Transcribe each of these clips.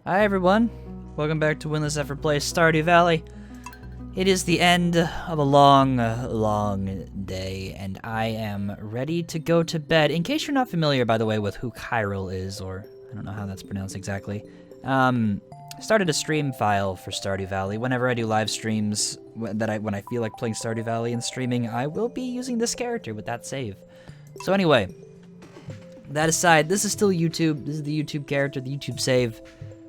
Hi everyone, welcome back to Winless Effort Plays Stardew Valley. It is the end of a long day, and I am ready to go to bed. In case you're not familiar, by the way, with who Chiral is, or I don't know how that's pronounced exactly. I started a stream file for Stardew Valley. Whenever I do live streams, when I feel like playing Stardew Valley and streaming, I will be using this character with that save. So anyway, that aside, this is still YouTube. This is the YouTube character, the YouTube save.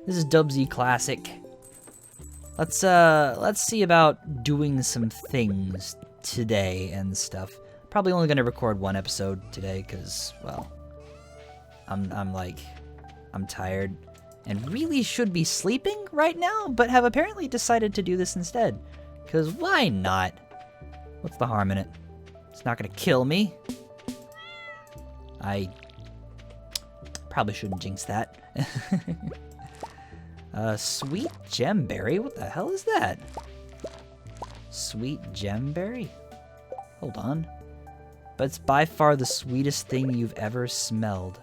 This is Dubsy Classic. Let's see about doing some things today and stuff. Probably only gonna record one episode today, cause well, I'm tired and really should be sleeping right now, but have apparently decided to do this instead. Cause why not? What's the harm in it? It's not gonna kill me. I probably shouldn't jinx that. Sweet gemberry? What the hell is that? Sweet gemberry? Hold on. But it's by far the sweetest thing you've ever smelled.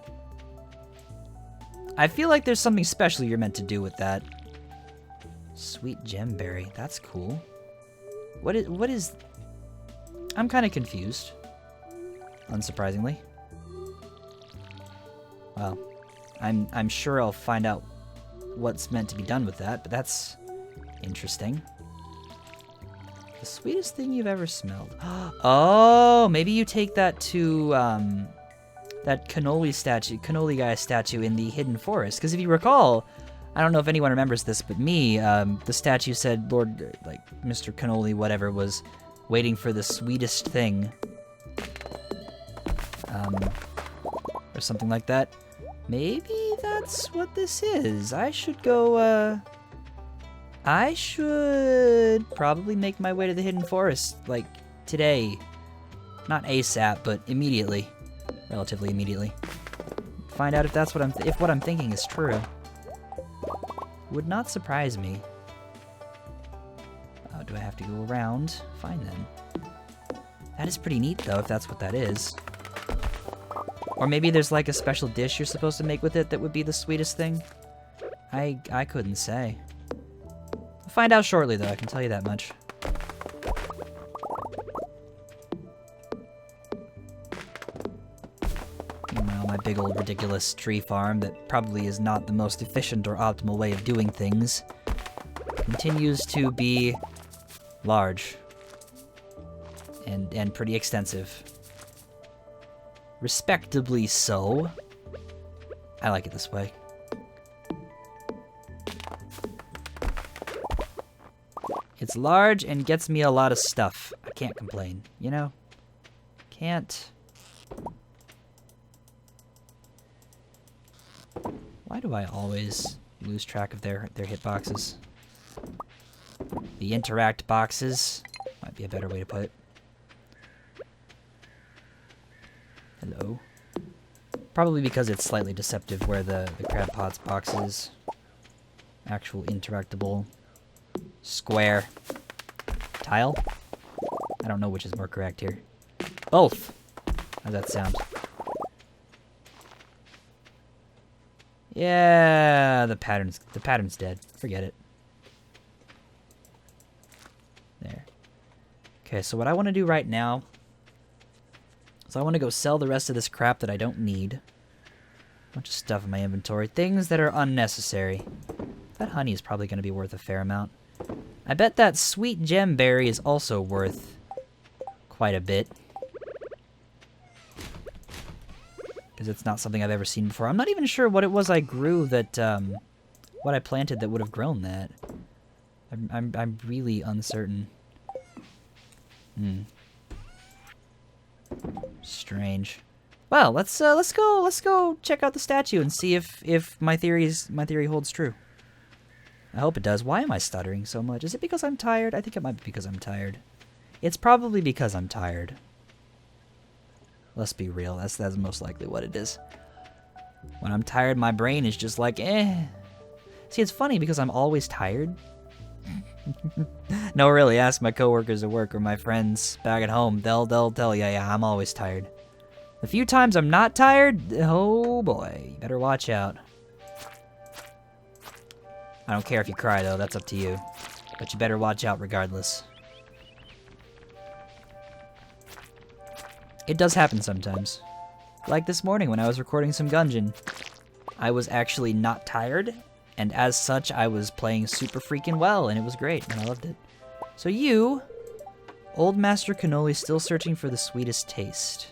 I feel like there's something special you're meant to do with that. Sweet gemberry. That's cool. What is... I'm kind of confused. Unsurprisingly. Well, I'm sure I'll find out what's meant to be done with that, but that's interesting. The sweetest thing you've ever smelled. Oh, maybe you take that to that Cannoli guy statue in the Hidden Forest. Because if you recall, I don't know if anyone remembers this, but me, the statue said Lord, like Mr. Cannoli, whatever, was waiting for the sweetest thing, or something like that. Maybe that's what this is. I should go, I should probably make my way to the Hidden Forest, like, today. Not ASAP, but immediately. Relatively immediately. Find out if that's what if what I'm thinking is true. Would not surprise me. Oh, do I have to go around? Fine then. That is pretty neat, though, if that's what that is. Or maybe there's like a special dish you're supposed to make with it that would be the sweetest thing. I couldn't say. I'll find out shortly, though, I can tell you that much. Meanwhile, my big old ridiculous tree farm that probably is not the most efficient or optimal way of doing things continues to be large and pretty extensive. Respectably so. I like it this way. It's large and gets me a lot of stuff. I can't complain, you know? Can't. Why do I always lose track of their hitboxes? The interact boxes might be a better way to put it. Hello. Probably because it's slightly deceptive where the crab pots box is. Actual interactable square tile. I don't know which is more correct here. Both. How's that sound? Yeah, the pattern's dead. Forget it. There. Okay, so what I want to do right now, so I want to go sell the rest of this crap that I don't need. A bunch of stuff in my inventory. Things that are unnecessary. That honey is probably going to be worth a fair amount. I bet that sweet gemberry is also worth quite a bit. Because it's not something I've ever seen before. I'm not even sure what it was I grew that, what I planted that would have grown that. I'm really uncertain. Strange. Well, let's go check out the statue and see if my theory holds true. I hope it does. Why am I stuttering so much? Is it because I'm tired? I think it might be because I'm tired. It's probably because I'm tired. Let's be real. That's most likely what it is. When I'm tired, my brain is just like, eh. See, it's funny because I'm always tired. No, really, ask my coworkers at work or my friends back at home. They'll tell you, yeah, I'm always tired. The few times I'm not tired, oh boy, you better watch out. I don't care if you cry, though. That's up to you. But you better watch out regardless. It does happen sometimes. Like this morning when I was recording some Gungeon. I was actually not tired, and as such, I was playing super freaking well, and it was great, and I loved it. So you, Old Master Cannoli, still searching for the sweetest taste.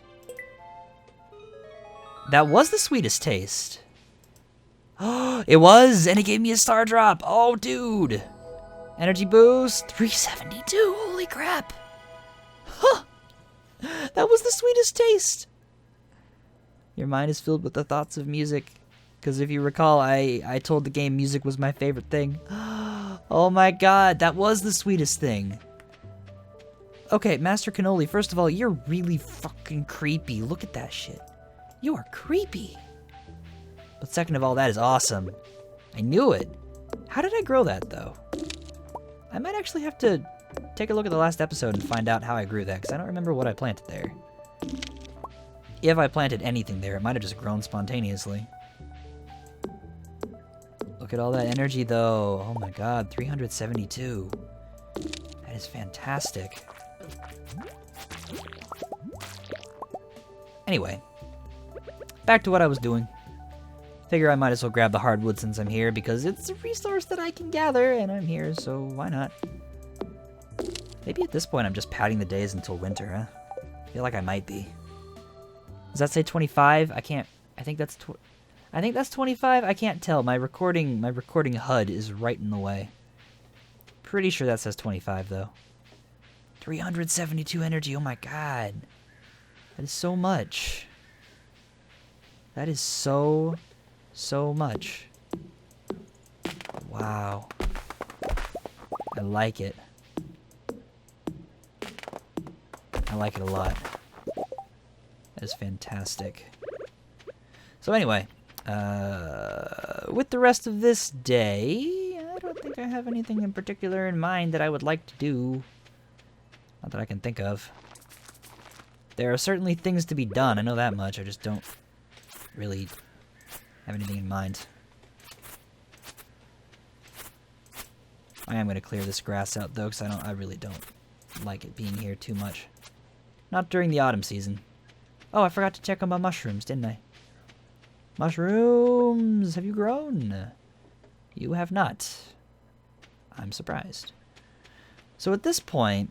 That was the sweetest taste. Oh, it was, and it gave me a star drop. Oh, dude. Energy boost, 372. Holy crap. Huh. That was the sweetest taste. Your mind is filled with the thoughts of music. Because if you recall, I told the game music was my favorite thing. Oh my god, that was the sweetest thing. Okay, Master Cannoli, first of all, you're really fucking creepy. Look at that shit. You are creepy. But second of all, that is awesome. I knew it. How did I grow that, though? I might actually have to take a look at the last episode and find out how I grew that, because I don't remember what I planted there. If I planted anything there, it might have just grown spontaneously. Look at all that energy, though. Oh my god, 372. That is fantastic. Anyway, back to what I was doing. Figure I might as well grab the hardwood since I'm here, because it's a resource that I can gather, and I'm here, so why not? Maybe at this point I'm just padding the days until winter, huh? I feel like I might be. Does that say 25? I can't... I think that's 25? I can't tell. My recording HUD is right in the way. Pretty sure that says 25, though. 372 energy, oh my god. That is so much. That is so much. Wow. I like it. I like it a lot. That is fantastic. So anyway, with the rest of this day, I don't think I have anything in particular in mind that I would like to do. Not that I can think of. There are certainly things to be done, I know that much, I just don't really have anything in mind. I am going to clear this grass out, though, because I really don't like it being here too much. Not during the autumn season. Oh, I forgot to check on my mushrooms, didn't I? Mushrooms! Have you grown? You have not. I'm surprised. So at this point,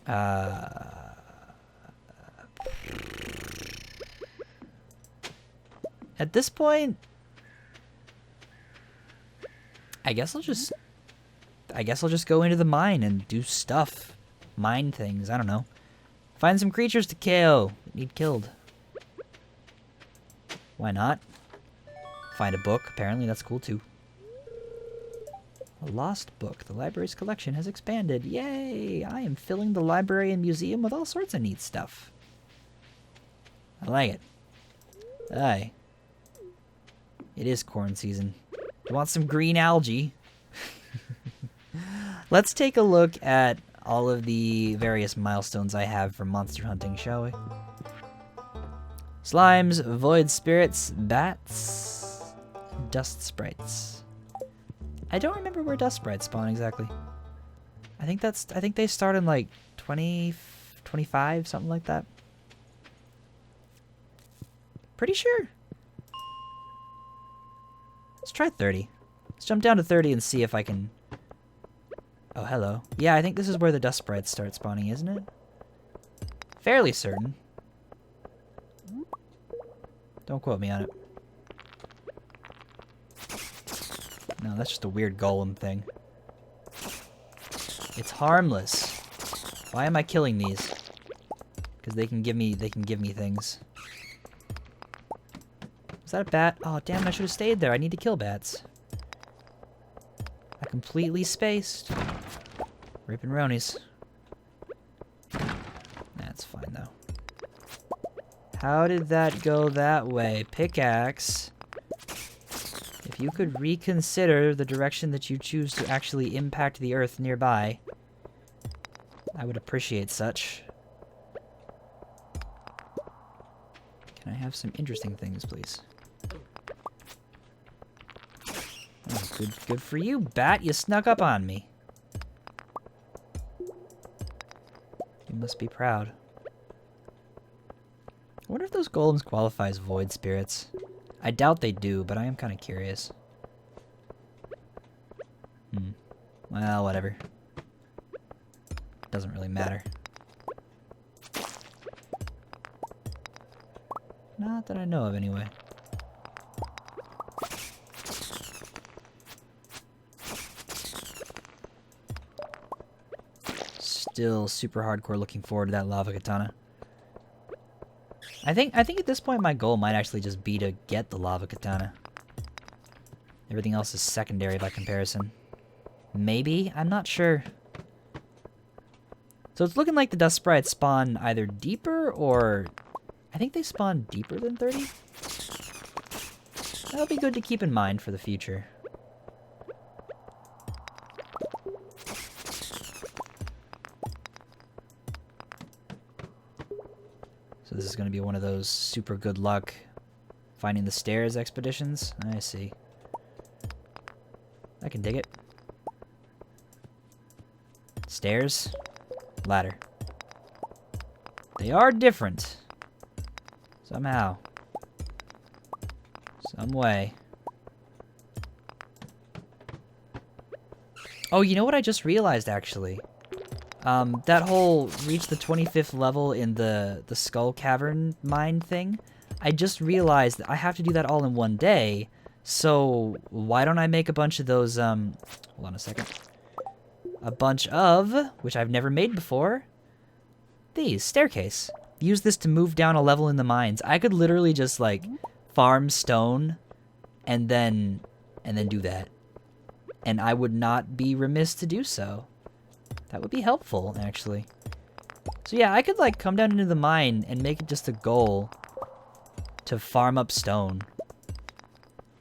I guess I'll just go into the mine and do stuff. Mine things, I don't know. Find some creatures to kill that need killed. Why not? Find a book, apparently that's cool too. A lost book. The library's collection has expanded. Yay! I am filling the library and museum with all sorts of neat stuff. I like it. Aye. It is corn season. You want some green algae? Let's take a look at all of the various milestones I have for monster hunting, shall we? Slimes, void spirits, bats, dust sprites. I don't remember where dust sprites spawn exactly. I think they start in like 20, 25, something like that. Pretty sure. Let's try 30. Let's jump down to 30 and see if I can... Oh, hello. Yeah, I think this is where the dust sprites start spawning, isn't it? Fairly certain. Don't quote me on it. No, that's just a weird golem thing. It's harmless. Why am I killing these? Because they can give me things. Is that a bat? Oh, damn it, I should have stayed there. I need to kill bats. I completely spaced. Rippin' Ronies. That's fine, though. How did that go that way? Pickaxe. If you could reconsider the direction that you choose to actually impact the earth nearby, I would appreciate such. Can I have some interesting things, please? Oh, Good for you, bat. You snuck up on me. You must be proud. I wonder if those golems qualify as void spirits. I doubt they do, but I am kind of curious. Well, whatever. Doesn't really matter. Not that I know of, anyway. Still super hardcore looking forward to that lava katana. I think at this point my goal might actually just be to get the lava katana. Everything else is secondary by comparison. Maybe? I'm not sure. So it's looking like the dust sprites spawn either deeper or... I think they spawn deeper than 30? That'll be good to keep in mind for the future. So this is going to be one of those super good luck finding the stairs expeditions. I see. I can dig it. Stairs, ladder. They are different. Somehow. Some way. Oh, you know what I just realized, actually? That whole reach the 25th level in the Skull Cavern mine thing, I just realized that I have to do that all in one day, so why don't I make a bunch of those, hold on a second. A bunch of, which I've never made before, these, staircase. Use this to move down a level in the mines. I could literally just, like, farm stone and then do that. And I would not be remiss to do so. That would be helpful, actually. So yeah, I could, like, come down into the mine and make it just a goal to farm up stone.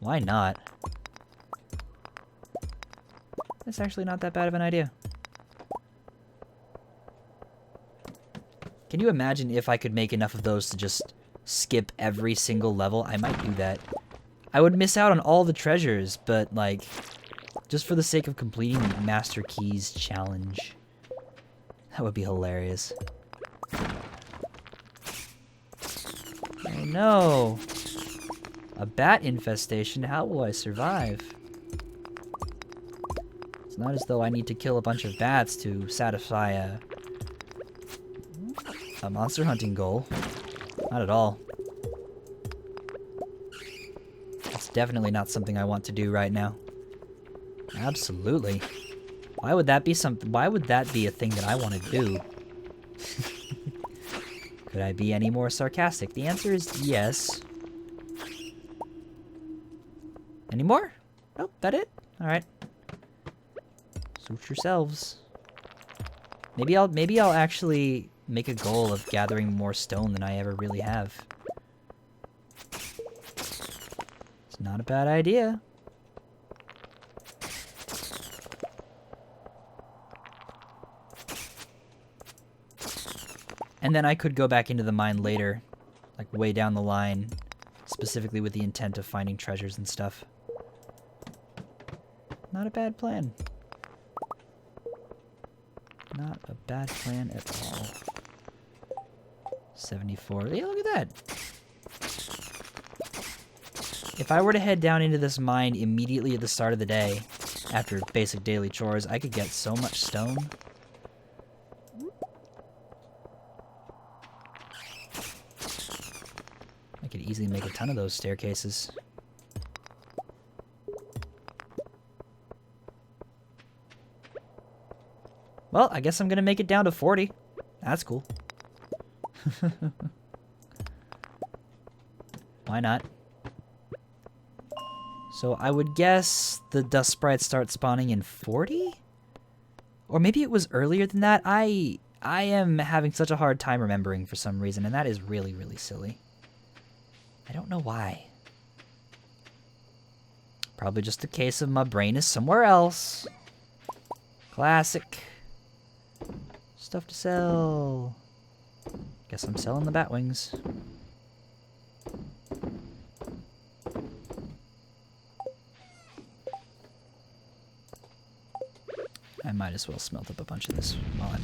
Why not? That's actually not that bad of an idea. Can you imagine if I could make enough of those to just skip every single level? I might do that. I would miss out on all the treasures, but, like, just for the sake of completing the Master Keys challenge. That would be hilarious. Oh no! A bat infestation? How will I survive? It's not as though I need to kill a bunch of bats to satisfy a monster hunting goal. Not at all. It's definitely not something I want to do right now. Absolutely. Why would that be why would that be a thing that I want to do? Could I be any more sarcastic? The answer is yes. Any more? Nope, that it? Alright. Suit yourselves. Maybe I'll actually make a goal of gathering more stone than I ever really have. It's not a bad idea. And then I could go back into the mine later, like way down the line, specifically with the intent of finding treasures and stuff. Not a bad plan. Not a bad plan at all. 74. Hey, look at that! If I were to head down into this mine immediately at the start of the day, after basic daily chores, I could get so much stone. I could easily make a ton of those staircases. Well, I guess I'm gonna make it down to 40. That's cool. Why not? So I would guess the dust sprites start spawning in 40? Or maybe it was earlier than that. I am having such a hard time remembering for some reason, and that is really, really silly. I don't know why. Probably just a case of my brain is somewhere else. Classic. Stuff to sell. Guess I'm selling the bat wings. I might as well smelt up a bunch of this while I'm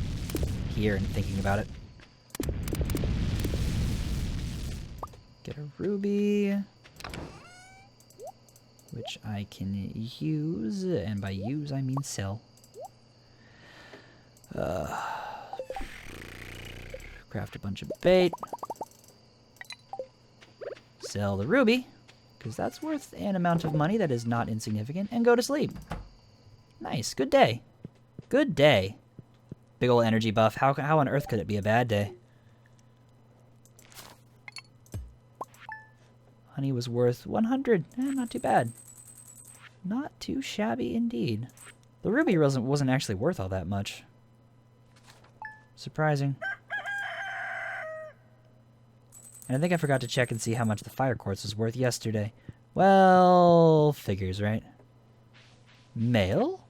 here and thinking about it. Get a ruby, which I can use, and by use I mean sell. Craft a bunch of bait. Sell the ruby, because that's worth an amount of money that is not insignificant, and go to sleep. Nice, good day. Good day. Big ol' energy buff. How on earth could it be a bad day? Honey was worth 100. Not too bad. Not too shabby indeed. The ruby wasn't actually worth all that much. Surprising. And I think I forgot to check and see how much the fire quartz was worth yesterday. Well, figures, right? Mail?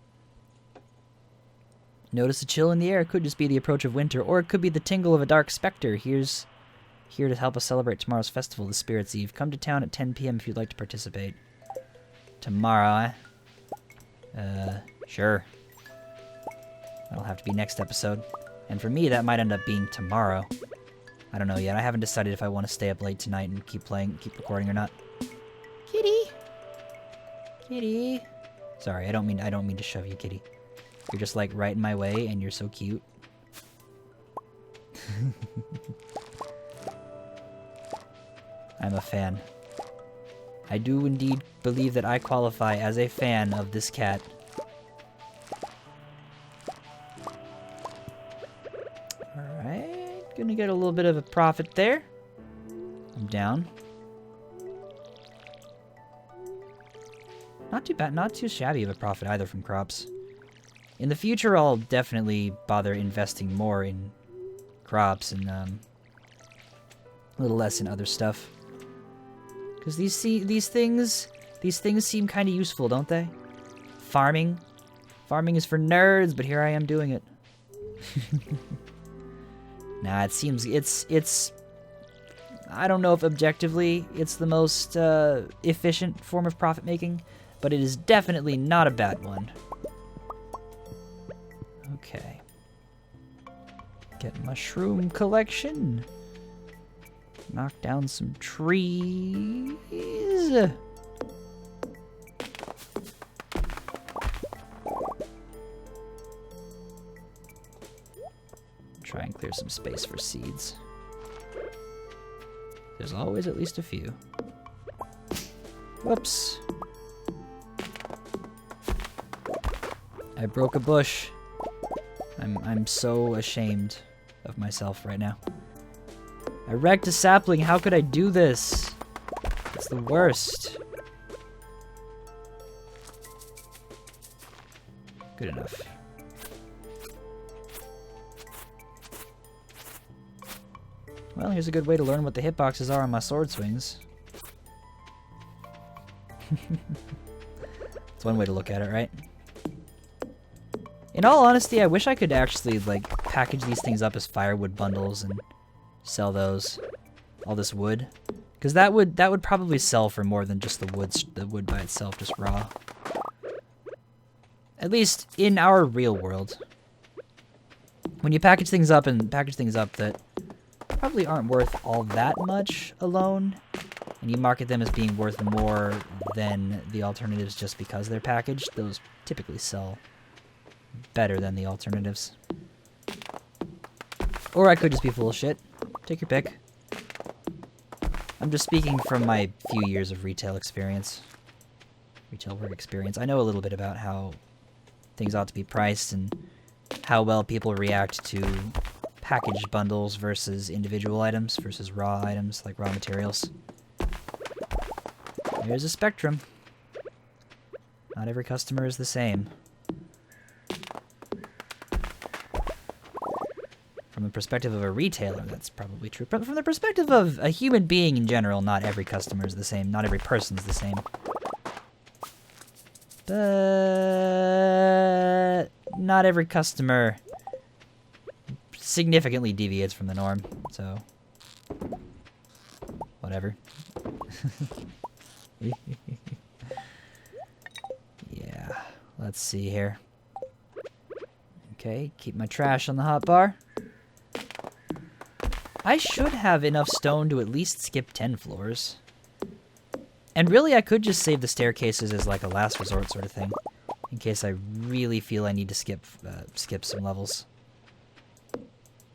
Notice a chill in the air. It could just be the approach of winter, or it could be the tingle of a dark specter. Here to help us celebrate tomorrow's festival, the Spirit's Eve. Come to town at 10 p.m. if you'd like to participate. Tomorrow, eh? Sure. That'll have to be next episode. And for me, that might end up being tomorrow. I don't know yet. I haven't decided if I want to stay up late tonight and keep recording or not. Kitty! Kitty! Sorry, I don't mean to shove you, kitty. You're just like right in my way and you're so cute. I'm a fan. I do indeed believe that I qualify as a fan of this cat. Alright, gonna get a little bit of a profit there. I'm down. Not too bad, not too shabby of a profit either from crops. In the future, I'll definitely bother investing more in crops and a little less in other stuff. Because these things seem kind of useful, don't they? Farming is for nerds, but here I am doing it. Nah, it seems it's. I don't know if objectively it's the most efficient form of profit making, but it is definitely not a bad one. Okay. Get mushroom collection. Knock down some trees. Try and clear some space for seeds. There's always at least a few. Whoops. I broke a bush. I'm so ashamed of myself right now. I wrecked a sapling. How could I do this? It's the worst. Good enough. Well, here's a good way to learn what the hitboxes are on my sword swings. It's one way to look at it, right? In all honesty, I wish I could actually, like, package these things up as firewood bundles and sell those. All this wood. Because that would probably sell for more than just the wood by itself, just raw. At least in our real world. When you package things up that probably aren't worth all that much alone, and you market them as being worth more than the alternatives just because they're packaged, those typically sell better than the alternatives. Or I could just be full of shit. Take your pick. I'm just speaking from my few years of retail experience. Retail work experience. I know a little bit about how things ought to be priced and how well people react to packaged bundles versus individual items versus raw items, like raw materials. There's a spectrum. Not every customer is the same. From the perspective of a retailer, that's probably true. But from the perspective of a human being in general, not every customer is the same. Not every person's the same. But not every customer significantly deviates from the norm, so whatever. Yeah, let's see here. Okay, keep my trash on the hotbar. I should have enough stone to at least skip 10 floors. And really, I could just save the staircases as like a last resort sort of thing, in case I really feel I need to skip some levels.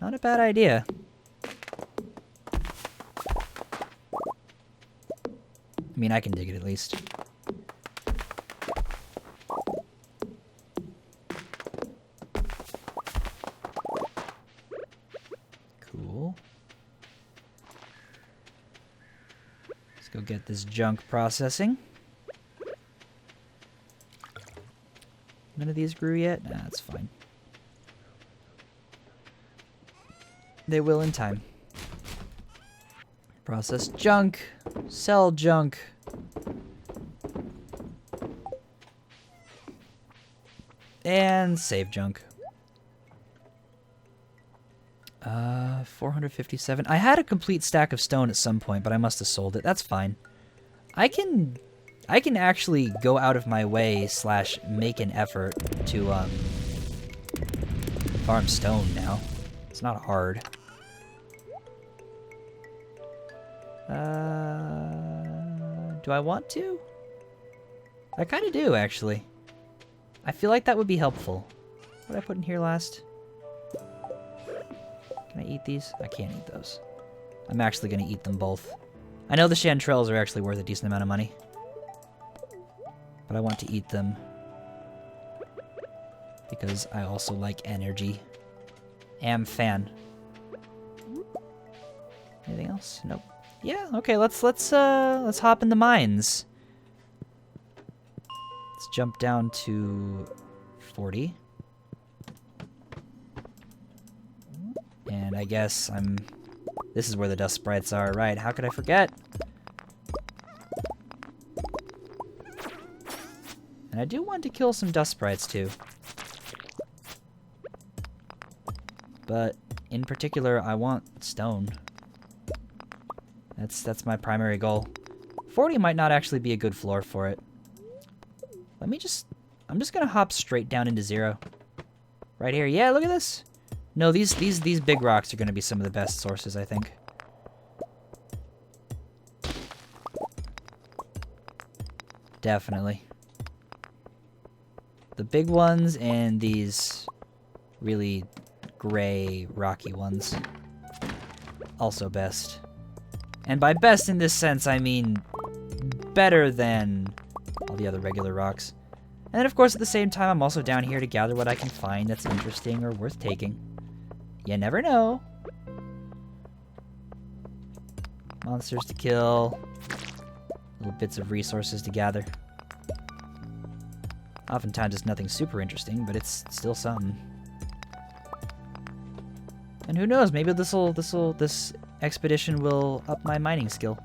Not a bad idea. I mean, I can dig it at least. Cool. Let's go get this junk processing. None of these grew yet? Nah, that's fine. They will in time. Process junk. Sell junk. And save junk. 457. I had a complete stack of stone at some point, but I must have sold it. That's fine. I can actually go out of my way / make an effort to farm stone now. It's not hard. Do I want to? I kind of do, actually. I feel like that would be helpful. What did I put in here last? Can I eat these? I can't eat those. I'm actually going to eat them both. I know the chanterelles are actually worth a decent amount of money. But I want to eat them because I also like energy. Am fan. Anything else? Nope. Yeah, okay, let's hop in the mines. Let's jump down to 40. And I guess this is where the dust sprites are, right? How could I forget? And I do want to kill some dust sprites too. But in particular, I want stone. That's my primary goal. 40 might not actually be a good floor for it. I'm just gonna hop straight down into 0. Right here. Yeah, look at this. No, these big rocks are gonna be some of the best sources, I think. Definitely. The big ones and these really gray, rocky ones. Also best. And by best in this sense, I mean better than all the other regular rocks. And then, of course, at the same time, I'm also down here to gather what I can find that's interesting or worth taking. You never know. Monsters to kill. Little bits of resources to gather. Oftentimes it's nothing super interesting, but it's still something. And who knows, maybe this expedition will up my mining skill.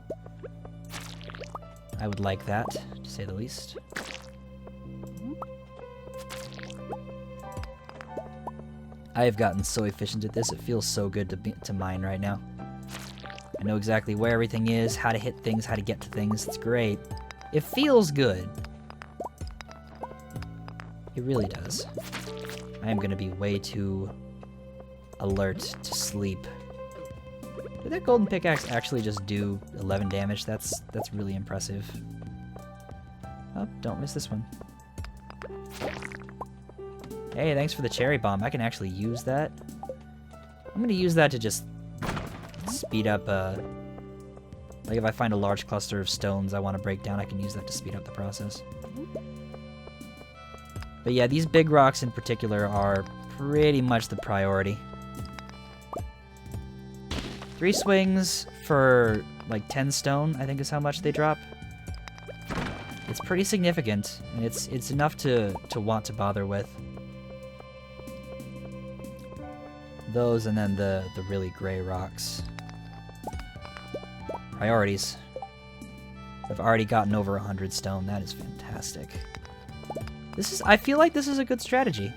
I would like that, to say the least. I have gotten so efficient at this, it feels so good to mine right now. I know exactly where everything is, how to hit things, how to get to things. It's great. It feels good. It really does. I am gonna be way too alert to sleep. Did that golden pickaxe actually just do 11 damage? That's really impressive. Oh, don't miss this one. Hey, thanks for the cherry bomb. I can actually use that. I'm gonna use that to just speed up, like if I find a large cluster of stones I want to break down, I can use that to speed up the process. But yeah, these big rocks in particular are pretty much the priority. 3 swings for like 10 stone, I think is how much they drop. It's pretty significant, and it's enough to want to bother with. Those and then the really gray rocks. Priorities. I've already gotten over 100 stone. That is fantastic. I feel like this is a good strategy.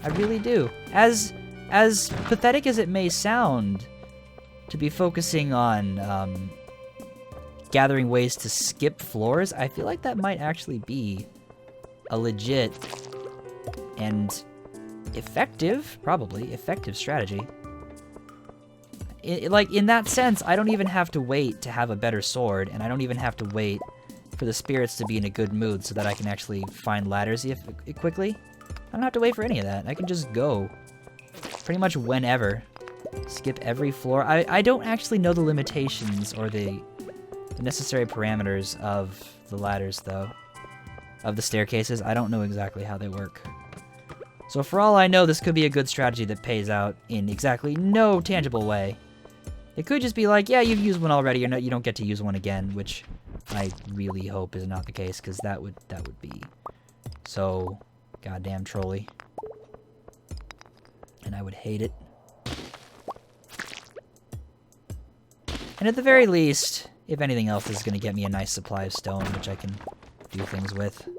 I really do. As pathetic as it may sound, to be focusing on gathering ways to skip floors, I feel like that might actually be a legit and effective, probably, effective strategy. Like, in that sense, I don't even have to wait to have a better sword, and I don't even have to wait for the spirits to be in a good mood so that I can actually find ladders quickly. I don't have to wait for any of that. I can just go pretty much whenever. Skip every floor. I don't actually know the limitations or the necessary parameters of the ladders, though. Of the staircases. I don't know exactly how they work. So for all I know, this could be a good strategy that pays out in exactly no tangible way. It could just be like, yeah, you've used one already, you don't get to use one again, which I really hope is not the case, because that would be so goddamn trolly. And I would hate it. And at the very least, if anything else, this is going to get me a nice supply of stone, which I can do things with.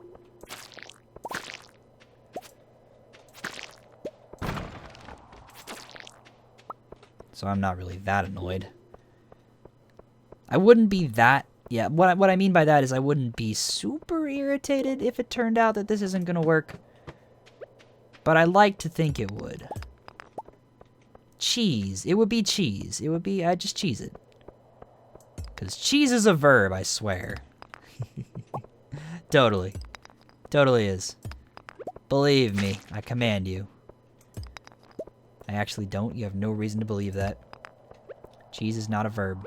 So I'm not really that annoyed. I wouldn't be that... Yeah, what I mean by that is I wouldn't be super irritated if it turned out that this isn't going to work. But I like to think it would. Cheese. It would be cheese. It would be... I'd just cheese it. Because cheese is a verb, I swear. Totally. Totally is. Believe me, I command you. I actually don't. You have no reason to believe that. Cheese is not a verb.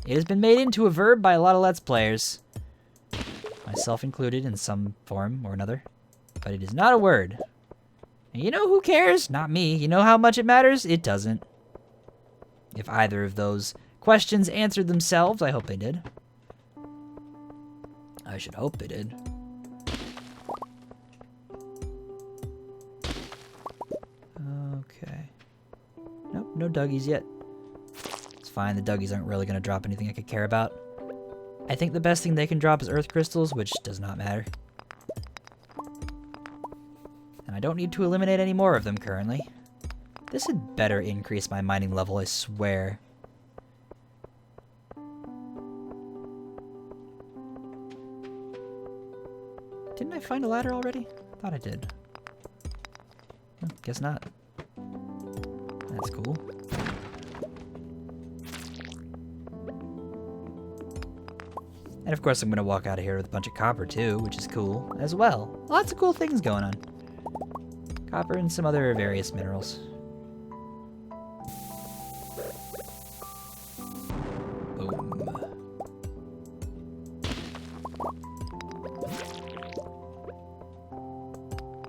It has been made into a verb by a lot of Let's Players. Myself included in some form or another. But it is not a word. And you know who cares? Not me. You know how much it matters? It doesn't. If either of those questions answered themselves, I hope they did. I should hope they did. Okay. Nope, no Dougies yet. It's fine, the Dougies aren't really going to drop anything I could care about. I think the best thing they can drop is Earth Crystals, which does not matter. And I don't need to eliminate any more of them currently. This had better increase my mining level, I swear. Didn't I find a ladder already? I thought I did. Well, guess not. That's cool. And of course I'm gonna walk out of here with a bunch of copper too, which is cool as well. Lots of cool things going on. Copper and some other various minerals. Boom.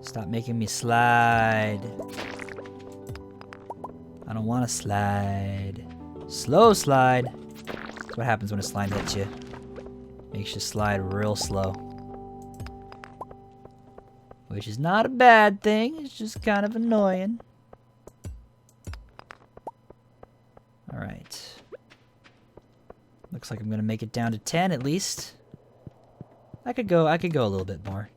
Stop making me slide. I don't want to slide. Slow slide. That's what happens when a slime hits you. Makes you slide real slow. Which is not a bad thing, it's just kind of annoying. Alright. Looks like I'm gonna make it down to 10 at least. I could go a little bit more.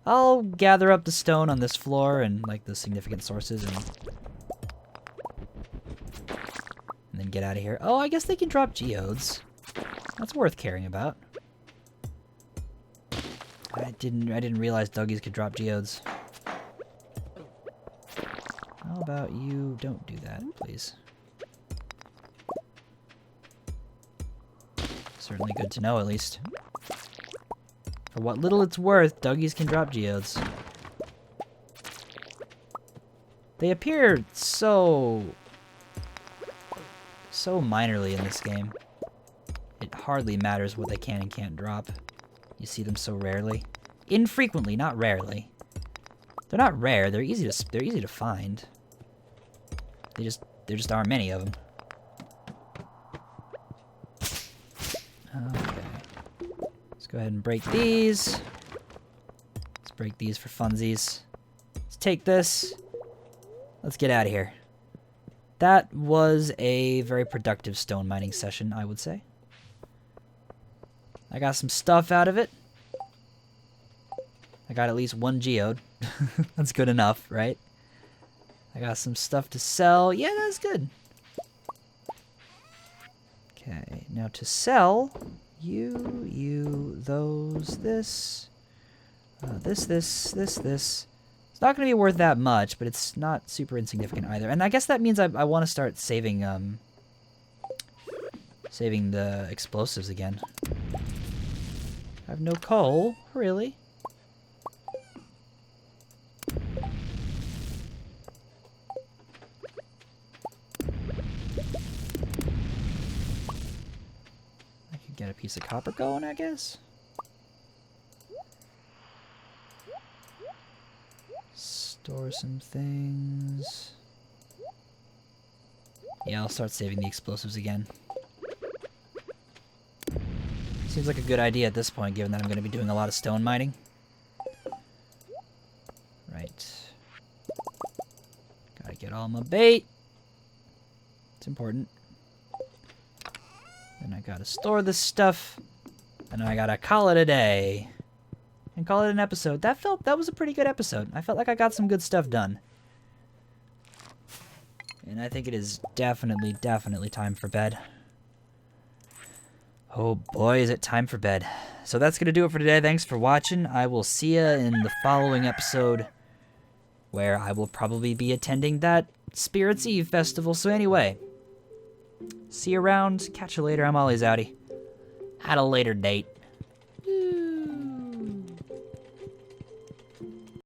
I'll gather up the stone on this floor and like the significant sources and then get out of here. Oh, I guess they can drop geodes. That's worth caring about. I didn't realize Dougies could drop geodes. How about you don't do that, please? Certainly good to know, at least. For what little it's worth, Dougies can drop geodes. They appear so minorly in this game. It hardly matters what they can and can't drop. You see them so rarely. Infrequently, not rarely. They're not rare, they're easy to find. There just aren't many of them. Okay. Let's go ahead and break these. Let's break these for funsies. Let's take this. Let's get out of here. That was a very productive stone mining session, I would say. I got some stuff out of it. I got at least one geode. That's good enough, right? I got some stuff to sell. Yeah, that's good. Okay, now to sell, you, those, this, this. Let's It's not going to be worth that much, but it's not super insignificant either. And I guess that means I want to start saving, saving the explosives again. I have no coal? Really? I could get a piece of copper going, I guess? Store some things. Yeah, I'll start saving the explosives again. Seems like a good idea at this point, given that I'm going to be doing a lot of stone mining. Right. Gotta get all my bait. It's important. Then I gotta store this stuff. And then I gotta call it a day. And call it an episode. That was a pretty good episode. I felt like I got some good stuff done. And I think it is definitely time for bed. Oh boy, is it time for bed. So that's gonna do it for today. Thanks for watching. I will see ya in the following episode, where I will probably be attending that Spirits Eve festival. So anyway, see you around. Catch you later. I'm always outie. At a later date.